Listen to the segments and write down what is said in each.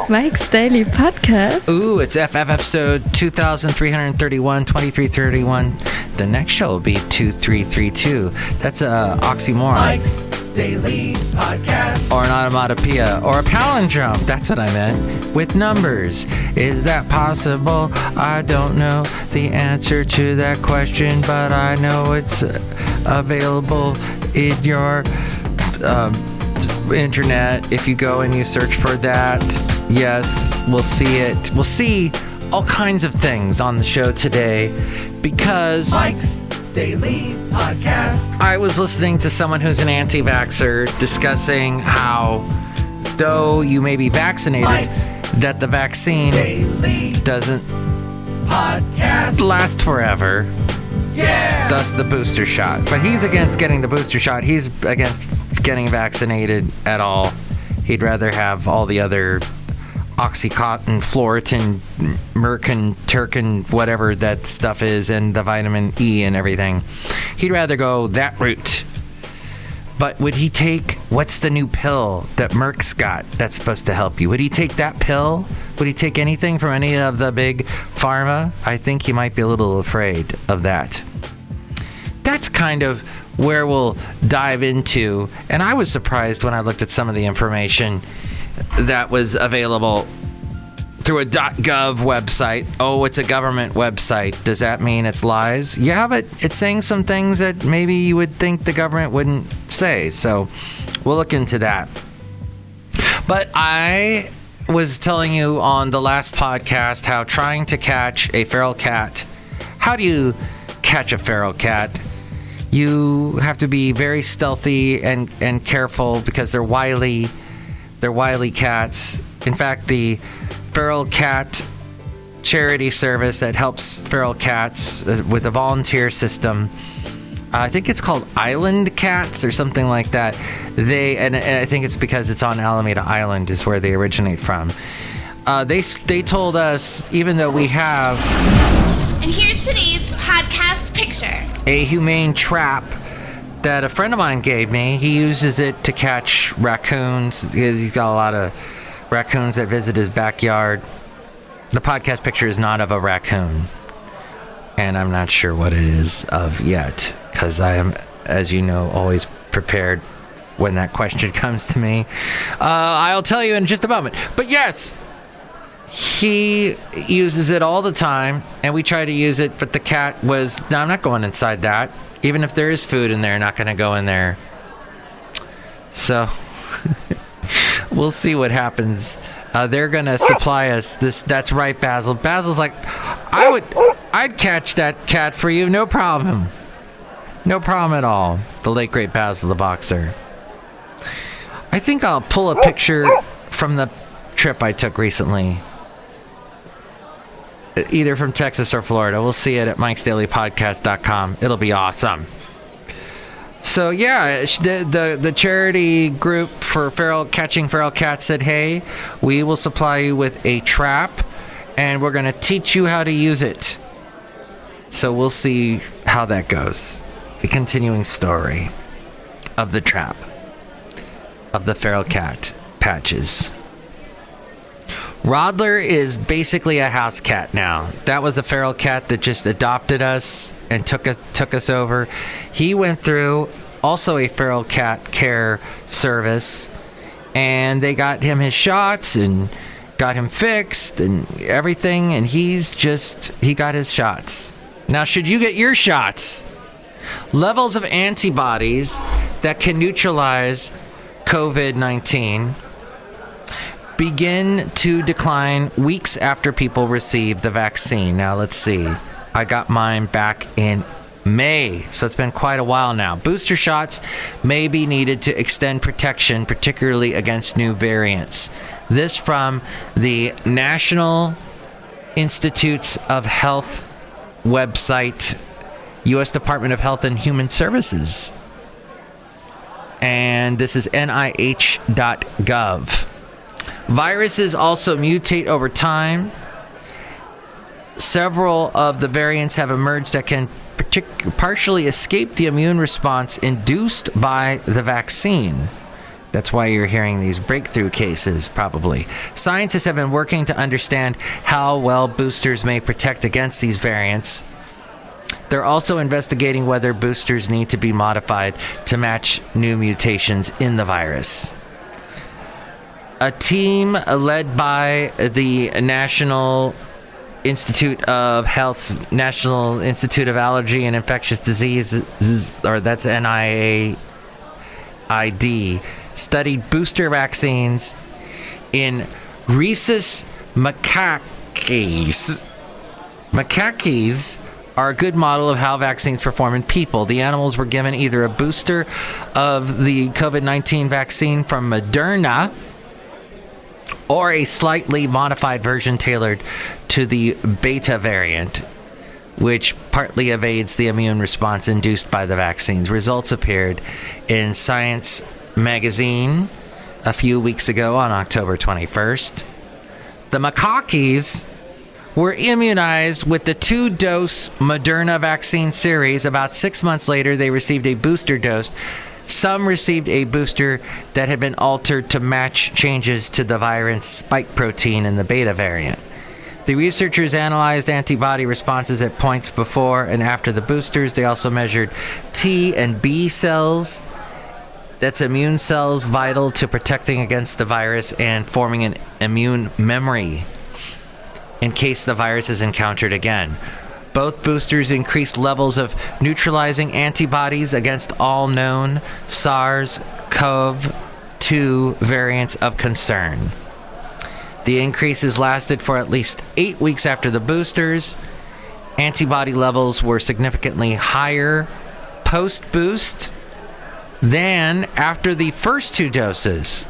Mike's Daily Podcast. Ooh, it's FF episode 2331, 2331. The next show will be 2332. That's a oxymoron. Mike's Daily Podcast. Or an onomatopoeia. Or a palindrome. That's what I meant. With numbers. Is that possible? I don't know the answer to that question, but I know it's available in your internet. If you go and you search for that, yes, we'll see it. We'll see all kinds of things on the show today because Mike's Daily Podcast. I was listening to someone who's an anti-vaxxer discussing how, though you may be vaccinated, Mike's that the vaccine Daily doesn't Podcast. last forever. Yeah. Thus the booster shot. But he's against getting the booster shot. He's against getting vaccinated at all. He'd rather have all the other Oxycontin, Floritin, Merkin, Turkin, whatever that stuff is, and the vitamin E and everything. He'd rather go that route. But would he take, what's the new pill that Merck's got that's supposed to help you? Would he take that pill? Would he take anything from any of the big pharma? I think he might be a little afraid of that. That's kind of where we'll dive into. And I was surprised when I looked at some of the information that was available through a .gov website. Oh, it's a government website. Does that mean it's lies? Yeah, but it's saying some things that maybe you would think the government wouldn't say. So we'll look into that. But I was telling you on the last podcast how trying to catch a feral cat. How do you catch a feral cat? You have to be very stealthy and careful because they're wily. They're wily cats. In fact, the feral cat charity service that helps feral cats with a volunteer system, I think it's called Island Cats or something like that. And I think it's because it's on Alameda Island is where they originate from. They told us, even though we have... And here's today's podcast picture. A humane trap that a friend of mine gave me. He uses it to catch raccoons. He's got a lot of raccoons that visit his backyard. The podcast picture is not of a raccoon. And I'm not sure what it is of yet. Because I am, as you know, always prepared when that question comes to me. I'll tell you in just a moment. But yes, he uses it all the time, and we try to use it, but the cat was, no, I'm not going inside that. Even if there is food in there, not going to go in there. So, we'll see what happens. They're going to supply us this. That's right, Basil. Basil's like, I'd catch that cat for you, no problem. No problem at all. The late, great Basil the boxer. I think I'll pull a picture from the trip I took recently. Either from Texas or Florida. We'll see it at mikesdailypodcast.com. It'll be awesome. So yeah, the charity group for catching feral cats said, hey, we will supply you with a trap and we're going to teach you how to use it. So we'll see how that goes. The continuing story of the trap of the feral cat patches. Rodler is basically a house cat now. That was a feral cat that just adopted us and took us over. He went through also a feral cat care service, and they got him his shots and got him fixed and everything, and he got his shots. Now, should you get your shots? Levels of antibodies that can neutralize COVID-19 begin to decline weeks after people receive the vaccine. Now, let's see. I got mine back in May, so it's been quite a while now. Booster shots may be needed to extend protection, particularly against new variants. This from the National Institutes of Health website, U.S. Department of Health and Human Services. And this is nih.gov. Viruses also mutate over time. Several of the variants have emerged that can partially escape the immune response induced by the vaccine. That's why you're hearing these breakthrough cases, probably. Scientists have been working to understand how well boosters may protect against these variants. They're also investigating whether boosters need to be modified to match new mutations in the virus. A team led by the National Institute of Health's National Institute of Allergy and Infectious Diseases, or that's NIAID, studied booster vaccines in rhesus macaques. Macaques are a good model of how vaccines perform in people. The animals were given either a booster of the COVID-19 vaccine from Moderna or a slightly modified version tailored to the beta variant, which partly evades the immune response induced by the vaccines. Results appeared in Science magazine a few weeks ago on October 21st. The macaques were immunized with the 2-dose Moderna vaccine series. About 6 months later, they received a booster dose. Some received a booster that had been altered to match changes to the virus spike protein in the beta variant. The researchers analyzed antibody responses at points before and after the boosters. They also measured T and B cells. That's immune cells vital to protecting against the virus and forming an immune memory in case the virus is encountered again. Both boosters increased levels of neutralizing antibodies against all known SARS-CoV-2 variants of concern. The increases lasted for at least 8 weeks after the boosters. Antibody levels were significantly higher post-boost than after the first 2 doses.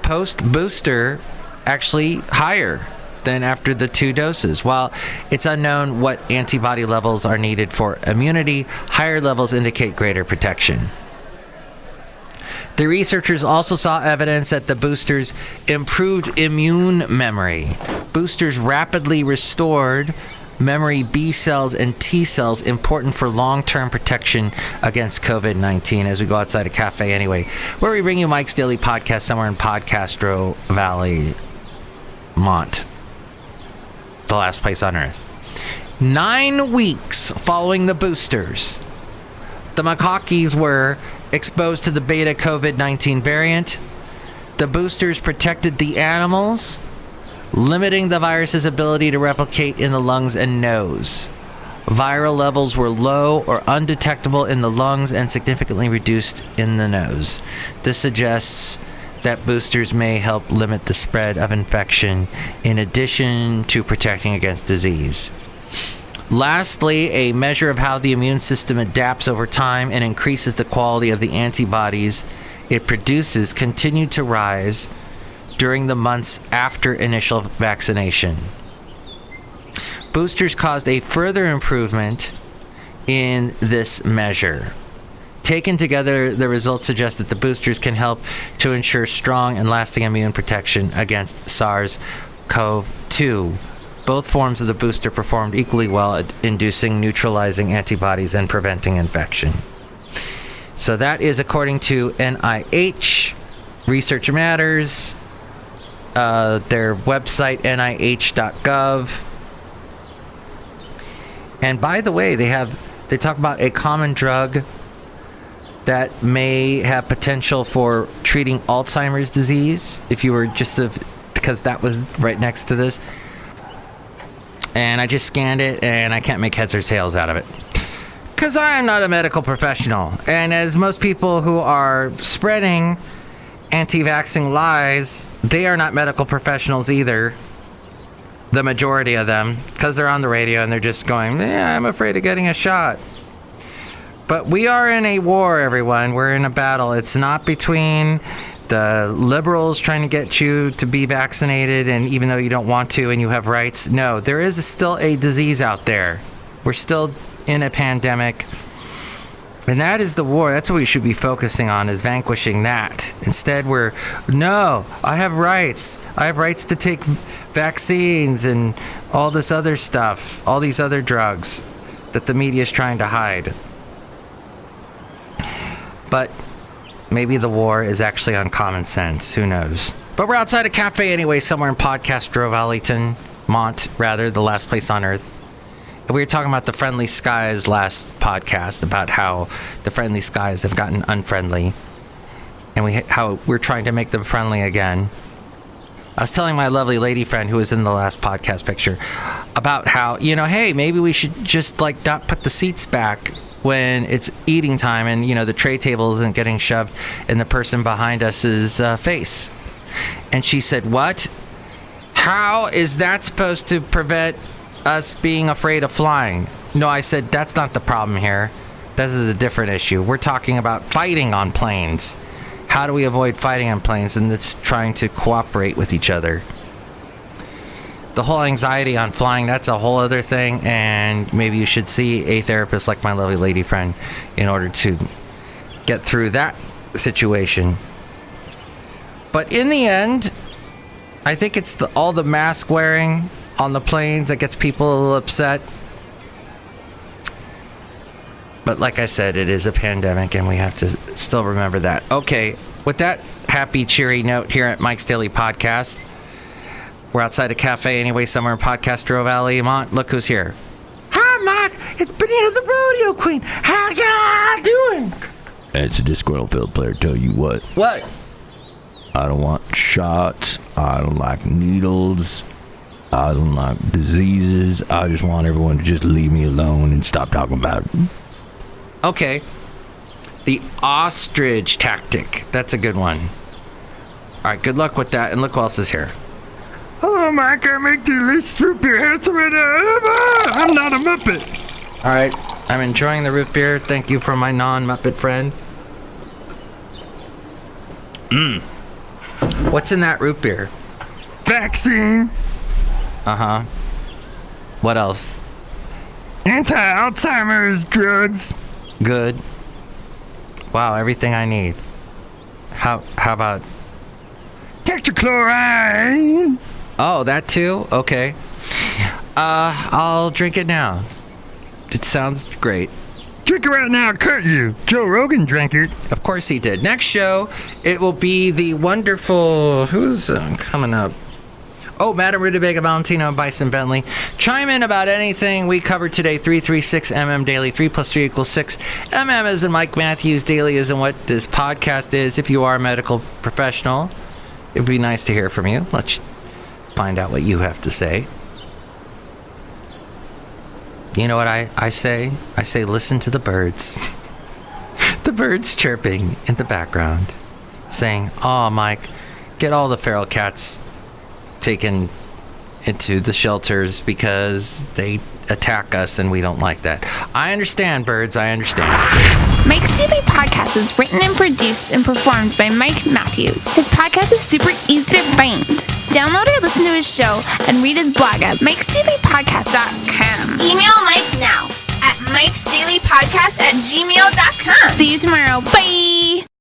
Post-booster actually higher than after the 2 doses. While it's unknown what antibody levels are needed for immunity, higher levels indicate greater protection. The researchers also saw evidence that the boosters improved immune memory. Boosters rapidly restored memory B cells and T cells, important for long-term protection against COVID-19. As we go outside a cafe anyway, where we bring you Mike's Daily Podcast somewhere in Podcastro Valley, Mont, the last place on earth. 9 weeks following the boosters, the macaques were exposed to the beta COVID-19 variant. The boosters protected the animals, limiting the virus's ability to replicate in the lungs and nose. Viral levels were low or undetectable in the lungs and significantly reduced in the nose. This suggests that boosters may help limit the spread of infection in addition to protecting against disease. Lastly, a measure of how the immune system adapts over time and increases the quality of the antibodies it produces continued to rise during the months after initial vaccination. Boosters caused a further improvement in this measure. Taken together, the results suggest that the boosters can help to ensure strong and lasting immune protection against SARS-CoV-2. Both forms of the booster performed equally well at inducing neutralizing antibodies and preventing infection. So that is according to NIH, Research Matters, their website, nih.gov. And by the way, they talk about a common drug that may have potential for treating Alzheimer's disease, if you were because that was right next to this. And I just scanned it, and I can't make heads or tails out of it. Because I am not a medical professional. And as most people who are spreading anti-vaxxing lies, they are not medical professionals either. The majority of them. Because they're on the radio, and they're just going, I'm afraid of getting a shot. But we are in a war, everyone. We're in a battle. It's not between the liberals trying to get you to be vaccinated, and even though you don't want to and you have rights. No, there is still a disease out there. We're still in a pandemic. And that is the war. That's what we should be focusing on, is vanquishing that. Instead, I have rights. I have rights to take vaccines and all this other stuff, all these other drugs. that the media is trying to hide. But maybe the war is actually on common sense. Who knows? But we're outside a cafe anyway, somewhere in Podcastro, Valentino, the last place on Earth. And we were talking about the friendly skies last podcast, about how the friendly skies have gotten unfriendly. And how we're trying to make them friendly again. I was telling my lovely lady friend who was in the last podcast picture about how, hey, maybe we should just not put the seats back when it's eating time and, the tray table isn't getting shoved in the person behind us's face. And she said, what? How is that supposed to prevent us being afraid of flying? No, I said, that's not the problem here. This is a different issue. We're talking about fighting on planes. How do we avoid fighting on planes? And it's trying to cooperate with each other. The whole anxiety on flying, that's a whole other thing. And maybe you should see a therapist like my lovely lady friend in order to get through that situation. But in the end, I think it's all the mask wearing on the planes that gets people a little upset. But like I said, it is a pandemic, and we have to still remember that. Okay, with that happy, cheery note here at Mike's Daily Podcast, we're outside a cafe anyway, somewhere in Podcastro Valley. Look who's here. Hi, Mike. It's Benita the Rodeo Queen. How y'all doing? It's a Disgruntled Fiddle Player. Tell you what. What? I don't want shots. I don't like needles. I don't like diseases. I just want everyone to just leave me alone and stop talking about it. Okay. The ostrich tactic. That's a good one. All right, good luck with that. And look who else is here. Oh, Mike, I make delicious root beer. I'm not a Muppet. All right, I'm enjoying the root beer. Thank you for my non-Muppet friend. What's in that root beer? Vaccine. Uh-huh. What else? Anti-Alzheimer's drugs. Good. Wow, everything I need. How about... Tetrachloride. Oh, that too? Okay. I'll drink it now. It sounds great. Drink it right now, I'll cut you. Joe Rogan drank it. Of course he did. Next show, it will be the wonderful... Who's coming up? Oh, Madame Rootabega, Valentino, and Bison Bentley. Chime in about anything we covered today. 336MM Daily. 3 plus 3 equals 6. MM is in Mike Matthews. Daily is in what this podcast is. If you are a medical professional, it would be nice to hear from you. Let's find out what you have to say. You know what I say? I say listen to the birds. The birds chirping in the background. Saying, "Aw, Mike, get all the feral cats taken into the shelters because they attack us and we don't like that." I understand, birds. I understand. Mike's Daily Podcast is written and produced and performed by Mike Matthews. His podcast is super easy to find. Download or listen to his show and read his blog at mikesdailypodcast.com. Email Mike now at mikesdailypodcast@gmail.com. See you tomorrow. Bye!